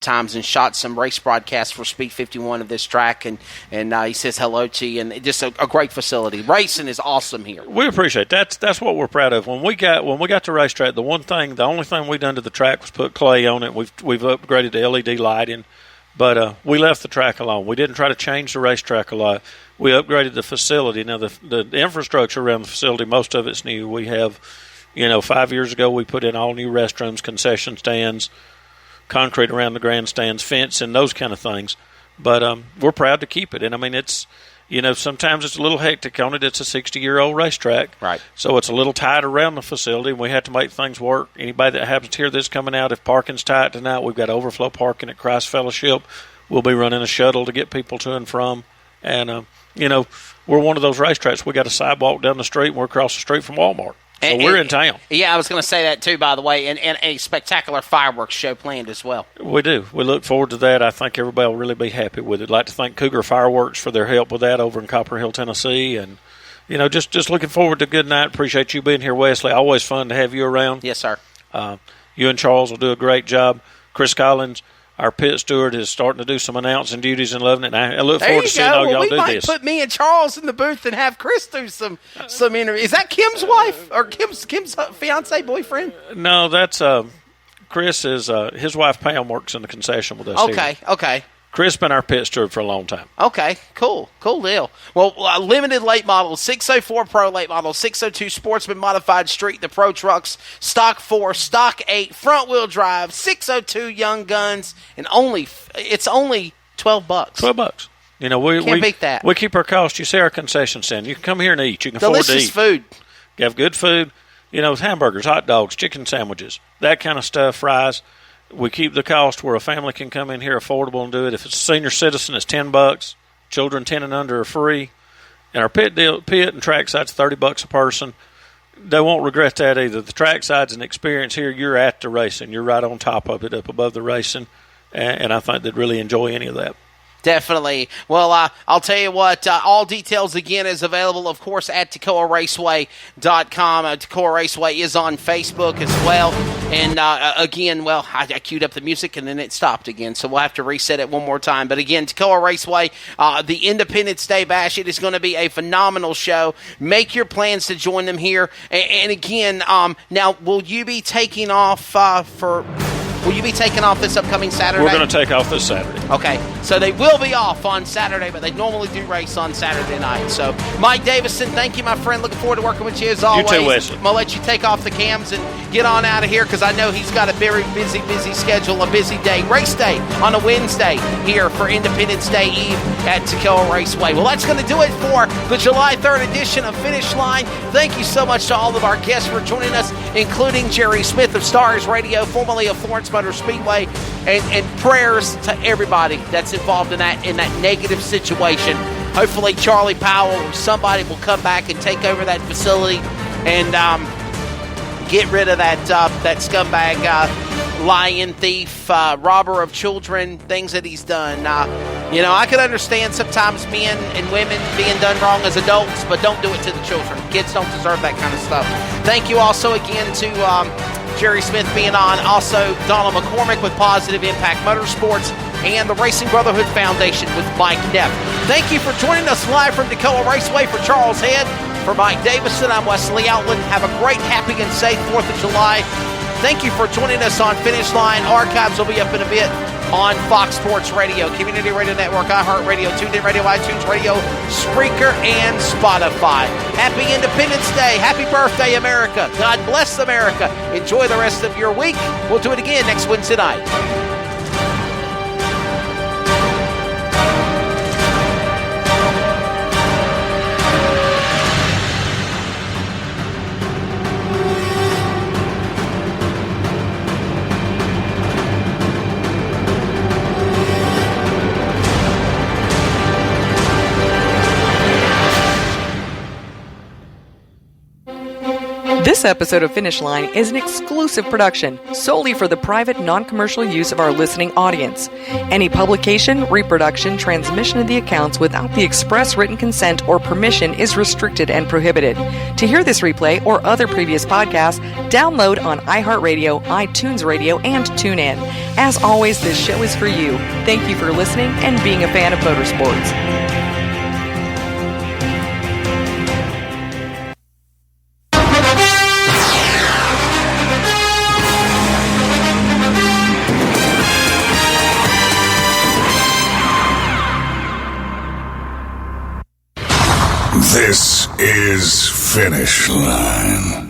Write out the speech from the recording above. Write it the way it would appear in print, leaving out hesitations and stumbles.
times and shot some race broadcasts for Speed 51 of this track, and he says hello to you, and just a great facility. Racing is awesome here. We appreciate that. That's what we're proud of. When we got to racetrack, the only thing we done to the track was put clay on it. We've upgraded the LED lighting, but we left the track alone. We didn't try to change the racetrack a lot. We upgraded the facility. Now the infrastructure around the facility, most of it's new. We have, 5 years ago we put in all new restrooms, concession stands, concrete around the grandstands, fence, and those kind of things. But we're proud to keep it. And, I mean, it's, sometimes it's a little hectic on it. It's a 60-year-old racetrack. Right. So it's a little tight around the facility, and we have to make things work. Anybody that happens to hear this coming out, if parking's tight tonight, we've got overflow parking at Christ Fellowship. We'll be running a shuttle to get people to and from. And, we're one of those racetracks. We got a sidewalk down the street, and we're across the street from Walmart. So we're in town. Yeah, I was going to say that too, by the way, and a spectacular fireworks show planned as well. We do. We look forward to that. I think everybody will really be happy with it. I'd like to thank Cougar Fireworks for their help with that over in Copper Hill, Tennessee. And, just looking forward to a good night. Appreciate you being here, Wesley. Always fun to have you around. Yes, sir. You and Charles will do a great job. Chris Collins, our pit steward, is starting to do some announcing duties and loving it. And I look forward to seeing all y'all do this. We might put me and Charles in the booth and have Chris do some interviews. Is that Kim's wife or Kim's fiance, boyfriend? No, that's Chris. Is his wife Pam works in the concession with us. Okay. Chris been our pit steward for a long time. Okay, cool deal. Well, limited late model, 604 Pro late model, 602 Sportsman Modified Street, the Pro Trucks, Stock 4, Stock 8, front-wheel drive, 602 Young Guns, and it's only $12. $12. Can't beat that. We keep our costs. You see our concession stand. You can come here and eat. You can afford to eat. Delicious food. You have good food. Hamburgers, hot dogs, chicken sandwiches, that kind of stuff, fries. We keep the cost where a family can come in here affordable and do it. If it's a senior citizen, it's $10. Children 10 and under are free. And our pit and track side's $30 a person. They won't regret that either. The track side's an experience here. You're at the racing. You're right on top of it, up above the racing. And I think they'd really enjoy any of that. Definitely. Well, I'll tell you what, all details, again, is available, of course, at ToccoaRaceway.com. Toccoa Raceway is on Facebook as well. And, again, I queued up the music, and then it stopped again, so we'll have to reset it one more time. But, again, Toccoa Raceway, the Independence Day Bash, it is going to be a phenomenal show. Make your plans to join them here. And again, now, will you be taking off Will you be taking off this upcoming Saturday? We're going to take off this Saturday. Okay, so they will be off on Saturday, but they normally do race on Saturday night. So, Mike Davison, thank you, my friend. Looking forward to working with you as always. You too, Wesley. I'm going to let you take off the cams and get on out of here because I know he's got a very busy schedule, a busy day. Race day on a Wednesday here for Independence Day Eve at Toccoa Raceway. Well, that's going to do it for the July 3rd edition of Finish Line. Thank you so much to all of our guests for joining us, including Jerry Smith of Stars Radio, formerly of Florence Motor Speedway, and prayers to everybody that's involved in that negative situation. Hopefully Charlie Powell or somebody will come back and take over that facility and get rid of that scumbag, lion, thief, robber of children, things that he's done. I can understand sometimes men and women being done wrong as adults, but don't do it to the children. Kids don't deserve that kind of stuff. Thank you also again to Jerry Smith being on, also Donald McCormick with Positive Impact Motorsports, and the Racing Brotherhood Foundation with Mike Neff. Thank you for joining us live from Toccoa Raceway. For Charles Head, for Mike Davison, I'm Wesley Outland. Have a great, happy, and safe 4th of July. Thank you for joining us on Finish Line. Archives will be up in a bit on Fox Sports Radio, Community Radio Network, iHeartRadio, TuneIn Radio, iTunes Radio, Spreaker, and Spotify. Happy Independence Day. Happy birthday, America. God bless America. Enjoy the rest of your week. We'll do it again next Wednesday night. This This episode of Finish Line is an exclusive production solely for the private, non-commercial use of our listening audience. Any publication, reproduction, transmission of the accounts without the express written consent or permission is restricted and prohibited. To hear this replay or other previous podcasts, download on iHeartRadio, iTunes Radio, and TuneIn. As always, this show is for you. Thank you for listening and being a fan of motorsports. This is Finish Line.